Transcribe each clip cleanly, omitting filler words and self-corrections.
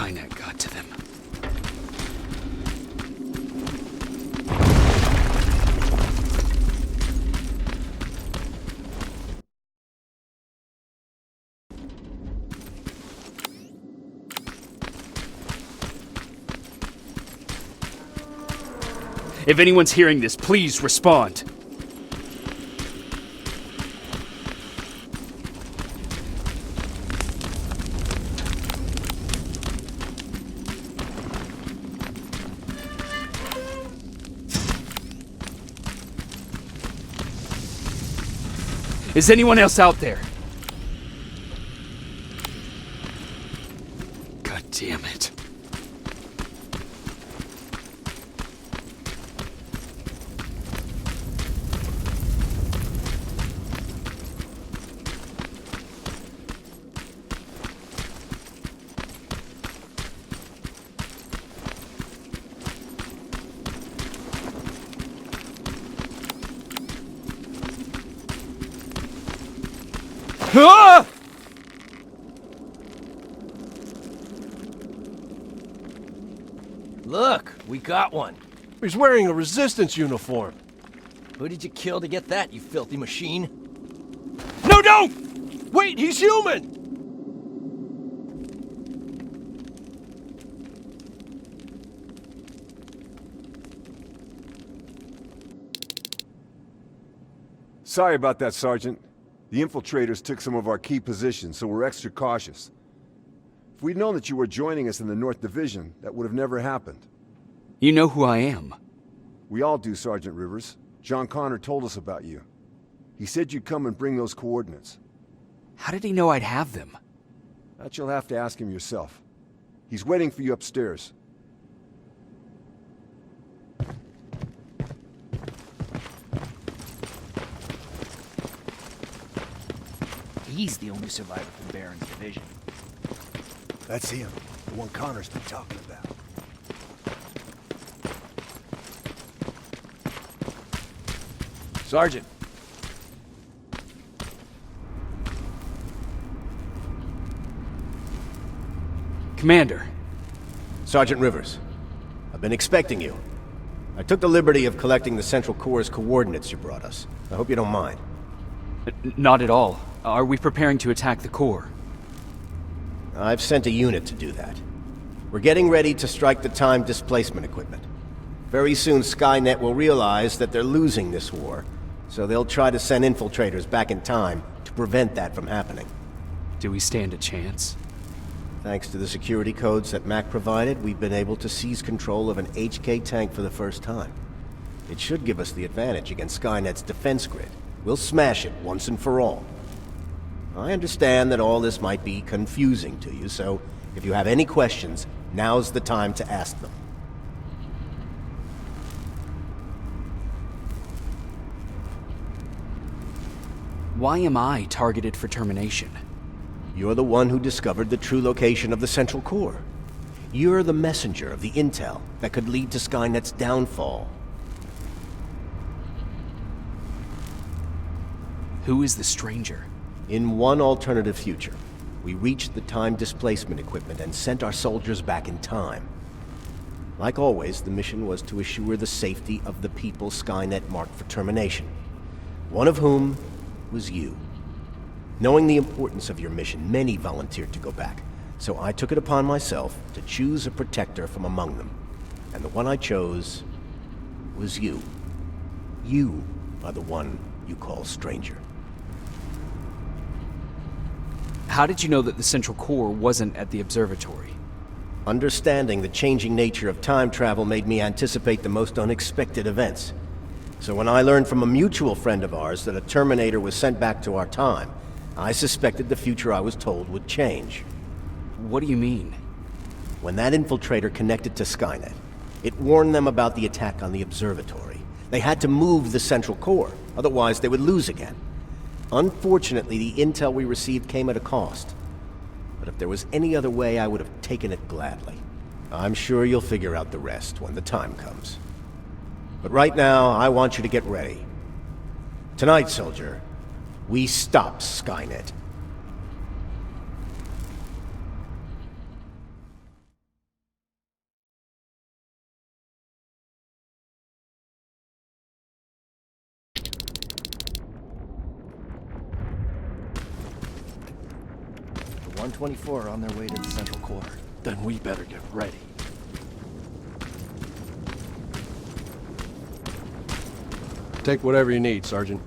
Skynet got to them. If anyone's hearing this, please respond. Is anyone else out there? God damn it. Ah! Look, we got one. He's wearing a Resistance uniform. Who did you kill to get that, you filthy machine? No, don't! Wait, he's human! Sorry about that, Sergeant. The infiltrators took some of our key positions, so we're extra cautious. If we'd known that you were joining us in the North Division, that would have never happened. You know who I am. We all do, Sergeant Rivers. John Connor told us about you. He said you'd come and bring those coordinates. How did he know I'd have them? That you'll have to ask him yourself. He's waiting for you upstairs. He's the only survivor from Baron's division. That's him, the one Connor's been talking about. Sergeant. Commander. Sergeant Rivers, I've been expecting you. I took the liberty of collecting the Central Core's coordinates you brought us. I hope you don't mind. Not at all. Are we preparing to attack the core? I've sent a unit to do that. We're getting ready to strike the time displacement equipment. Very soon Skynet will realize that they're losing this war, so they'll try to send infiltrators back in time to prevent that from happening. Do we stand a chance? Thanks to the security codes that Mac provided, we've been able to seize control of an HK tank for the first time. It should give us the advantage against Skynet's defense grid. We'll smash it once and for all. I understand that all this might be confusing to you, so if you have any questions, now's the time to ask them. Why am I targeted for termination? You're the one who discovered the true location of the Central Core. You're the messenger of the intel that could lead to Skynet's downfall. Who is the stranger? In one alternative future, we reached the time displacement equipment and sent our soldiers back in time. Like always, the mission was to assure the safety of the people Skynet marked for termination. One of whom was you. Knowing the importance of your mission, many volunteered to go back, so I took it upon myself to choose a protector from among them. And the one I chose was you. You are the one you call stranger. How did you know that the Central Core wasn't at the observatory? Understanding the changing nature of time travel made me anticipate the most unexpected events. So when I learned from a mutual friend of ours that a Terminator was sent back to our time, I suspected the future I was told would change. What do you mean? When that infiltrator connected to Skynet, it warned them about the attack on the observatory. They had to move the Central Core, otherwise they would lose again. Unfortunately, the intel we received came at a cost. But if there was any other way, I would have taken it gladly. I'm sure you'll figure out the rest when the time comes. But right now, I want you to get ready. Tonight, soldier, we stop Skynet. 124 are on their way to the central core. Then we better get ready. Take whatever you need, Sergeant.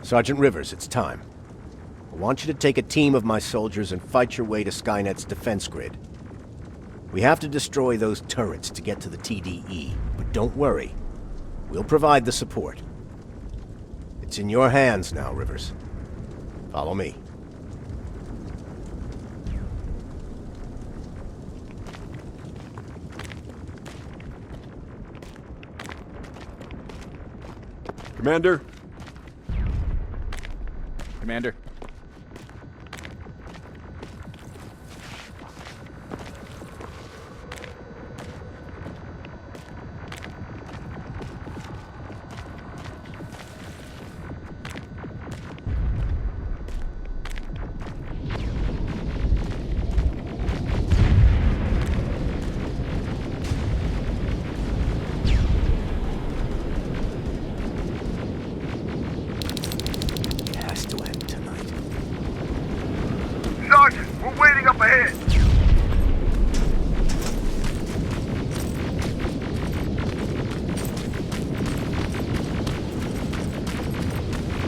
Sergeant Rivers, it's time. I want you to take a team of my soldiers and fight your way to Skynet's defense grid. We have to destroy those turrets to get to the TDE, but don't worry. We'll provide the support. It's in your hands now, Rivers. Follow me. Commander? Commander. Sergeant, we're waiting up ahead.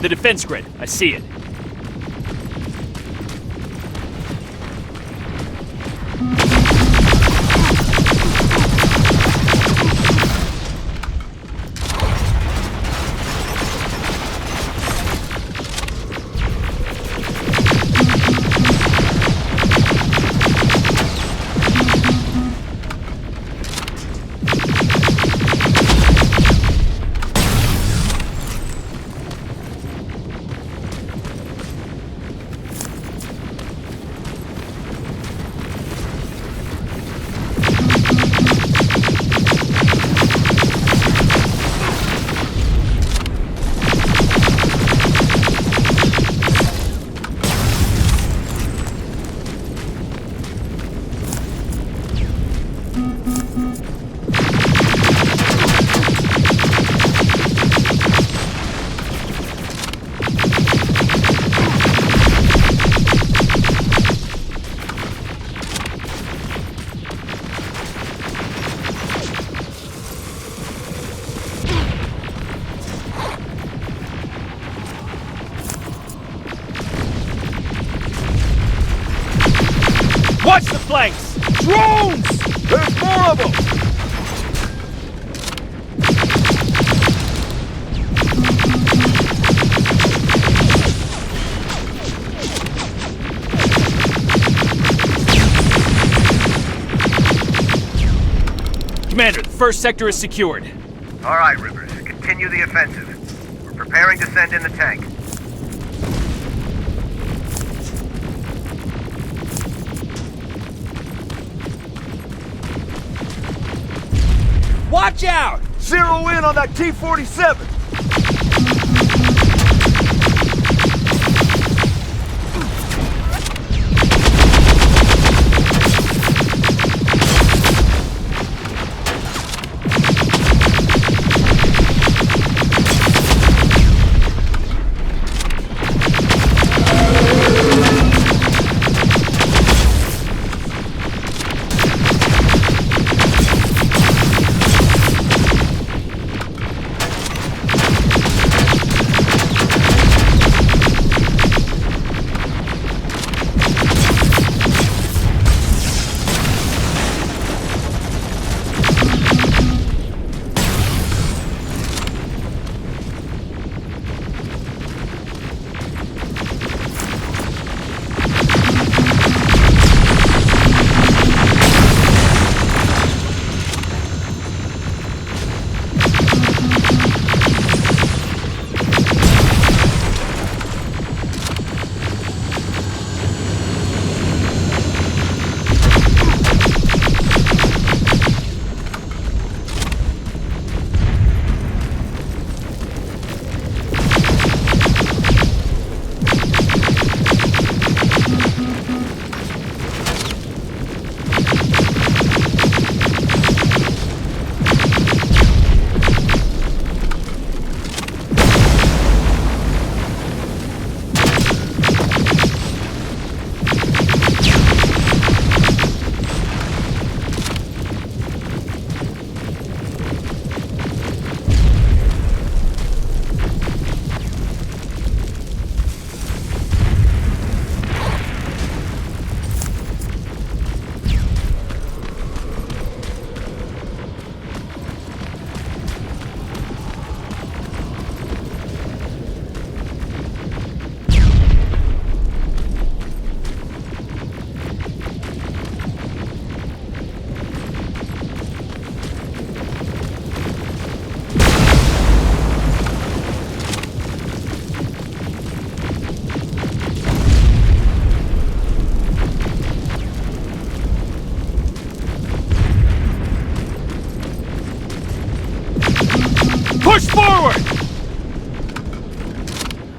The defense grid. I see it. Watch the flanks! Drones! There's more of them! Commander, the first sector is secured. All right, Rivers, continue the offensive. We're preparing to send in the tank. Watch out! Zero in on that T-47!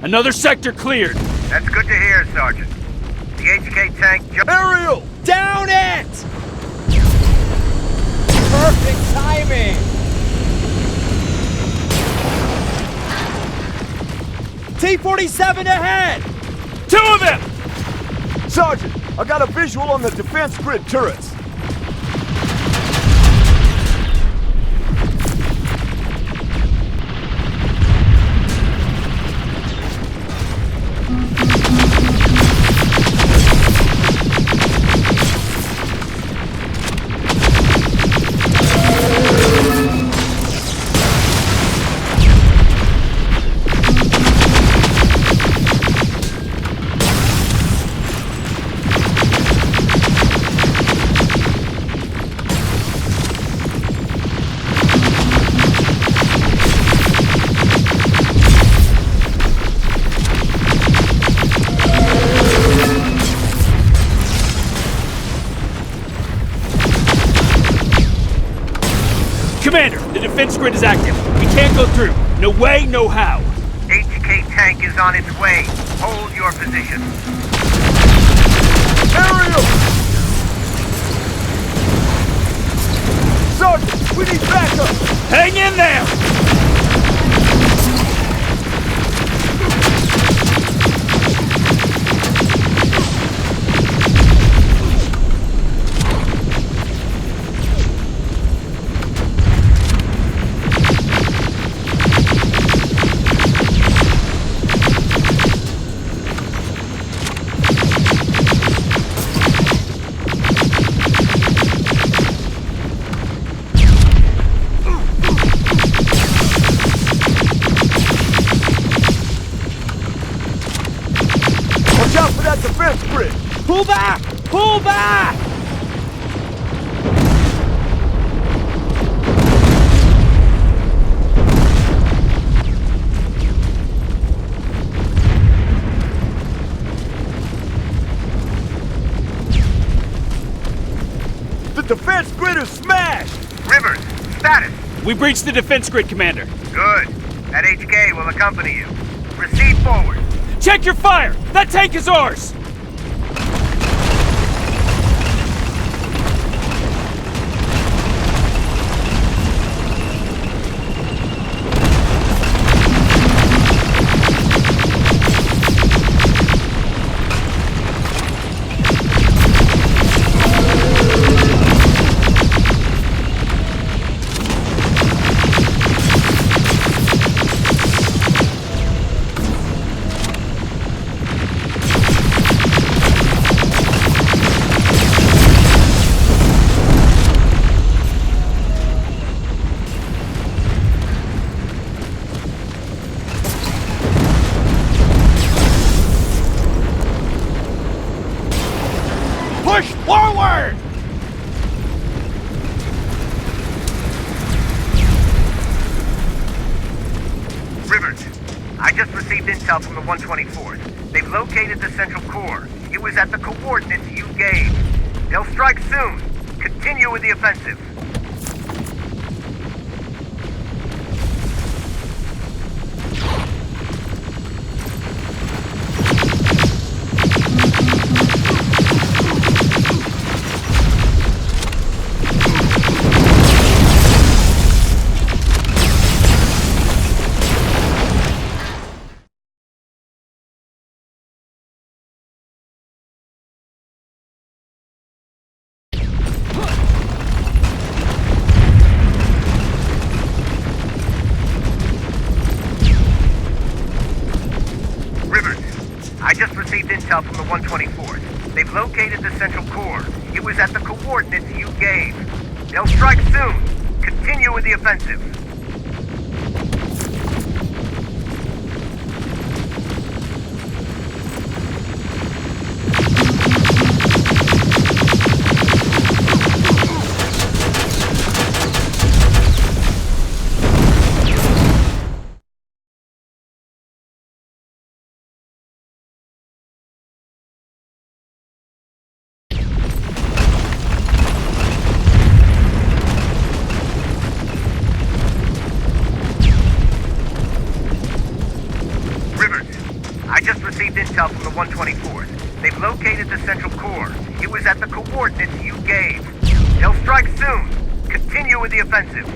Another sector cleared. That's good to hear, Sergeant. The HK tank Aerial! Down it! Perfect timing! T-47 ahead! 2 of them! Sergeant, I got a visual on the defense grid turrets. Commander, the defense grid is active. We can't go through. No way, no how. HK tank is on its way. Hold your position. Aerial! Sergeant, we need backup! Hang in there! Watch out for that defense grid! Pull back! Pull back! The defense grid is smashed! Rivers, status. We breached the defense grid, Commander. Good. That HK will accompany you. Proceed forward. Check your fire! That tank is ours! Push forward! Rivers, I just received intel from the 124th. They've located the central core. It was at the coordinates you gave. They'll strike soon. Continue with the offensive. I just received intel from the 124th. They've located the central core. It was at the coordinates you gave. They'll strike soon. Continue with the offensive. Central Core. It was at the coordinates you gave. They'll strike soon. Continue with the offensive.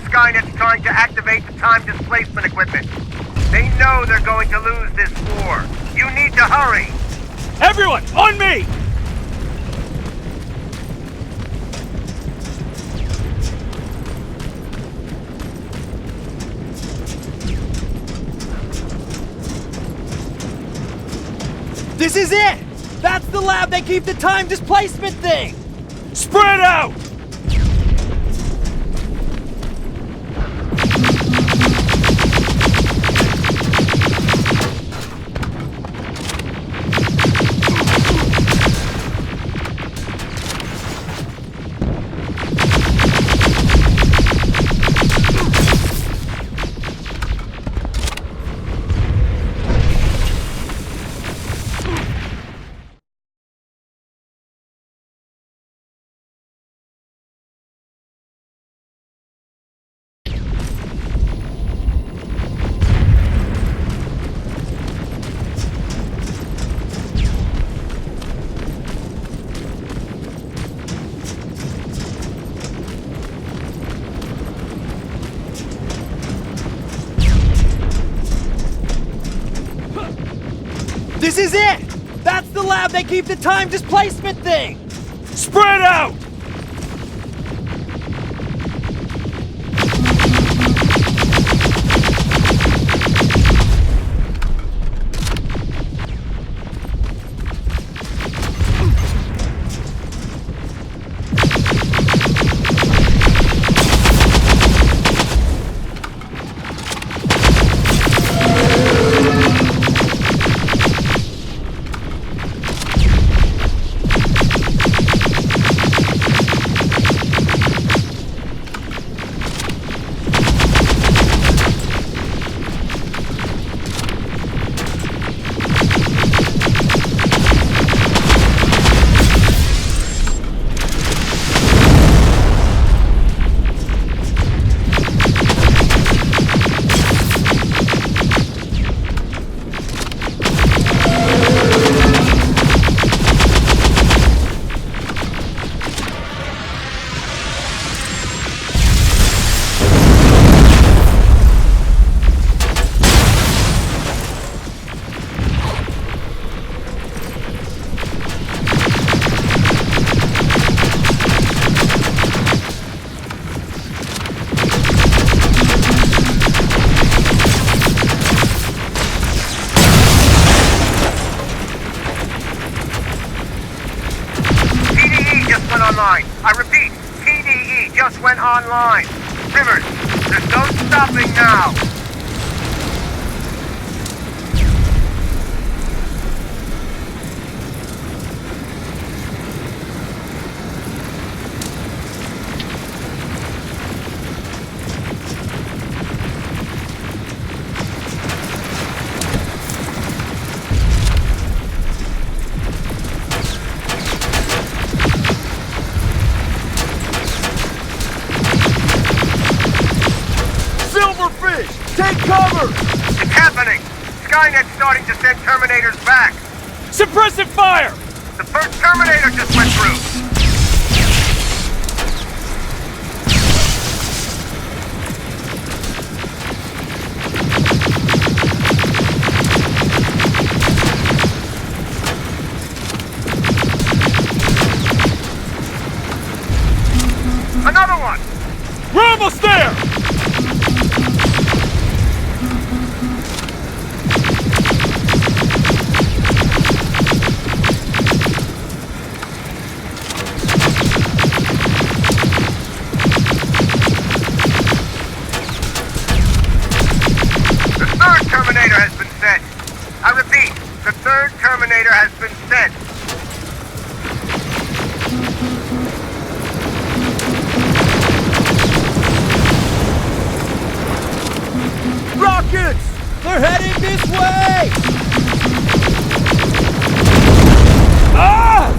Skynet's trying to activate the time displacement equipment. They know they're going to lose this war. You need to hurry! Everyone, on me! This is it! That's the lab they keep the time displacement thing! Spread out! This is it! That's the lab they keep the time displacement thing! Spread out! Online. I repeat, TDE just went online. Rivers, there's no stopping now. Fish! Orders! It's happening! Skynet's starting to send Terminators back! Suppressive fire! The first Terminator just went through! Another one! We're almost there! The third Terminator has been sent! I repeat, the third Terminator has been sent! Rockets! They're heading this way! Ah!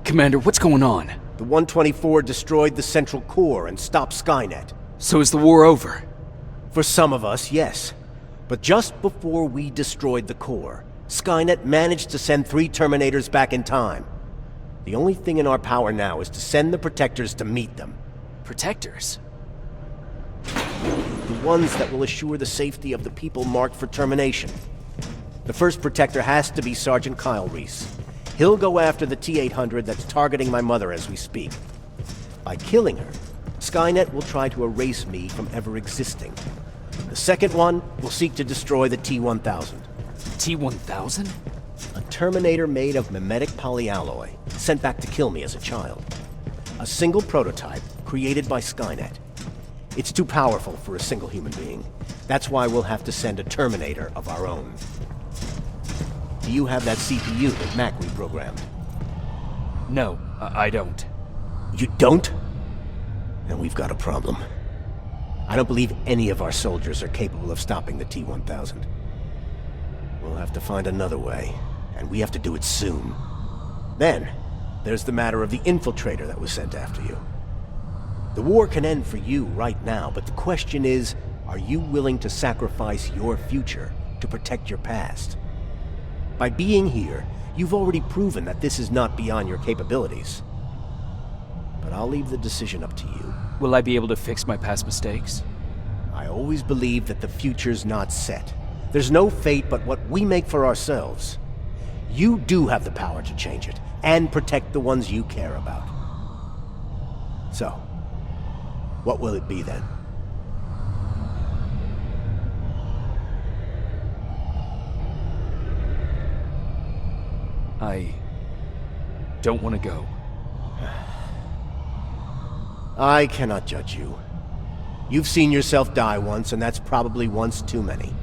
Commander, what's going on? The 124 destroyed the central core and stopped Skynet. So is the war over? For some of us, yes. But just before we destroyed the core, Skynet managed to send 3 Terminators back in time. The only thing in our power now is to send the Protectors to meet them. Protectors? The ones that will assure the safety of the people marked for termination. The first Protector has to be Sergeant Kyle Reese. He'll go after the T-800 that's targeting my mother as we speak. By killing her, Skynet will try to erase me from ever existing. The second one will seek to destroy the T-1000. T-1000? A Terminator made of mimetic polyalloy, sent back to kill me as a child. A single prototype created by Skynet. It's too powerful for a single human being. That's why we'll have to send a Terminator of our own. Do you have that CPU that Mac reprogrammed? No, I don't. You don't? Then we've got a problem. I don't believe any of our soldiers are capable of stopping the T-1000. We'll have to find another way, and we have to do it soon. Then, there's the matter of the infiltrator that was sent after you. The war can end for you right now, but the question is, are you willing to sacrifice your future to protect your past? By being here, you've already proven that this is not beyond your capabilities. But I'll leave the decision up to you. Will I be able to fix my past mistakes? I always believe that the future's not set. There's no fate but what we make for ourselves. You do have the power to change it, and protect the ones you care about. So, what will it be then? I don't want to go. I cannot judge you. You've seen yourself die once, and that's probably once too many.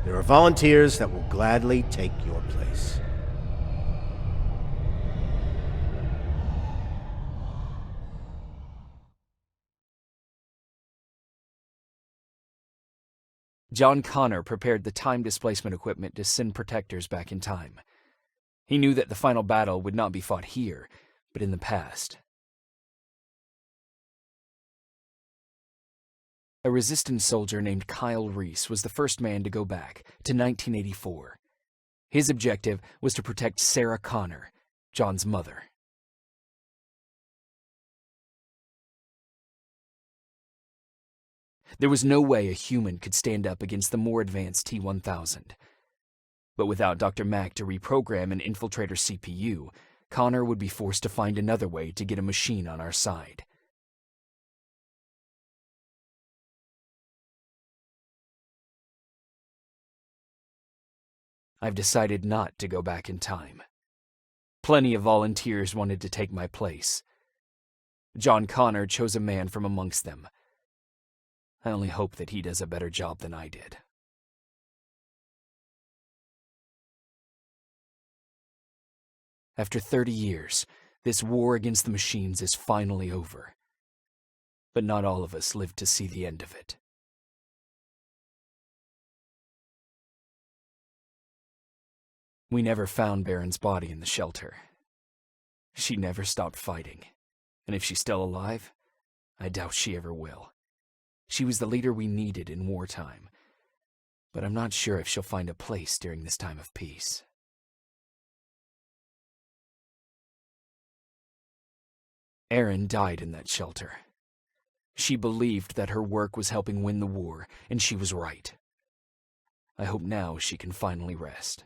There are volunteers that will gladly take your place. John Connor prepared the time displacement equipment to send protectors back in time. He knew that the final battle would not be fought here, but in the past. A Resistance soldier named Kyle Reese was the first man to go back to 1984. His objective was to protect Sarah Connor, John's mother. There was no way a human could stand up against the more advanced T-1000. But without Dr. Mack to reprogram an infiltrator CPU, Connor would be forced to find another way to get a machine on our side. I've decided not to go back in time. Plenty of volunteers wanted to take my place. John Connor chose a man from amongst them. I only hope that he does a better job than I did. After 30 years, this war against the machines is finally over. But not all of us lived to see the end of it. We never found Baron's body in the shelter. She never stopped fighting, and if she's still alive, I doubt she ever will. She was the leader we needed in wartime, but I'm not sure if she'll find a place during this time of peace. Erin died in that shelter. She believed that her work was helping win the war, and she was right. I hope now she can finally rest.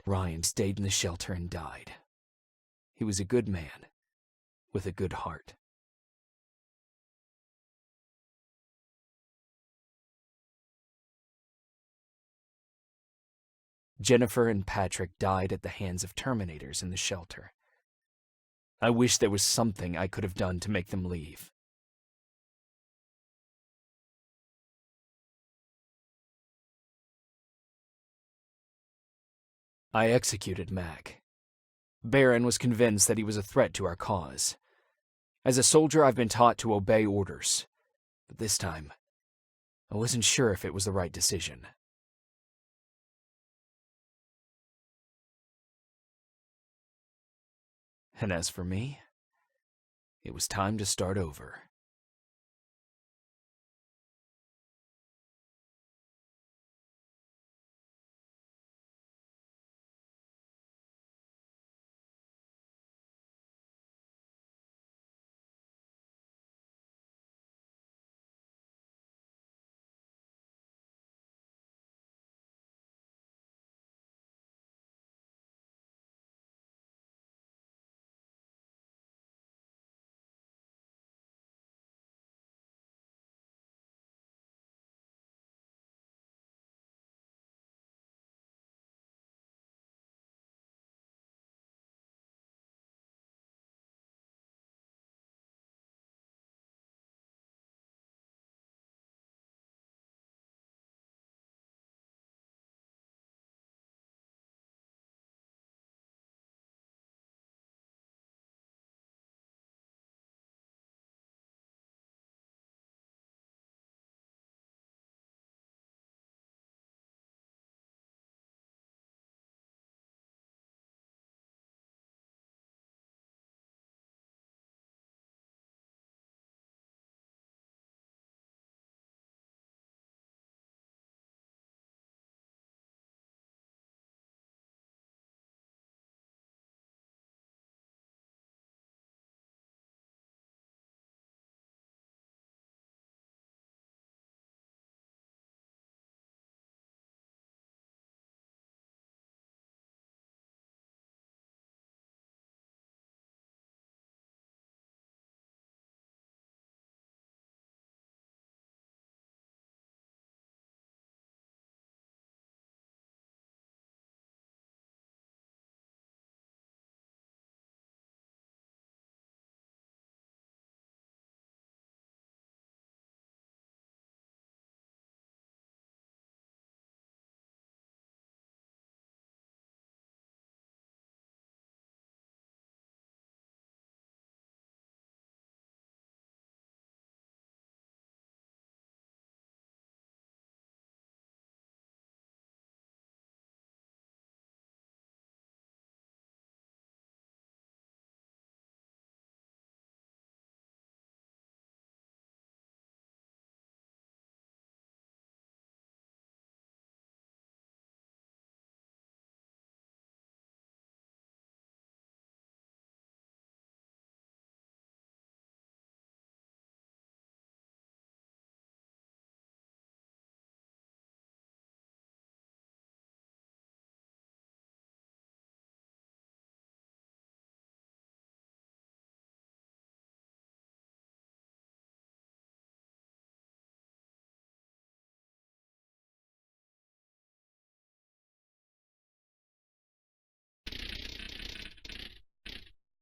Ryan stayed in the shelter and died. He was a good man, with a good heart. Jennifer and Patrick died at the hands of Terminators in the shelter. I wish there was something I could have done to make them leave. I executed Mac. Baron was convinced that he was a threat to our cause. As a soldier, I've been taught to obey orders, but this time, I wasn't sure if it was the right decision. And as for me, it was time to start over.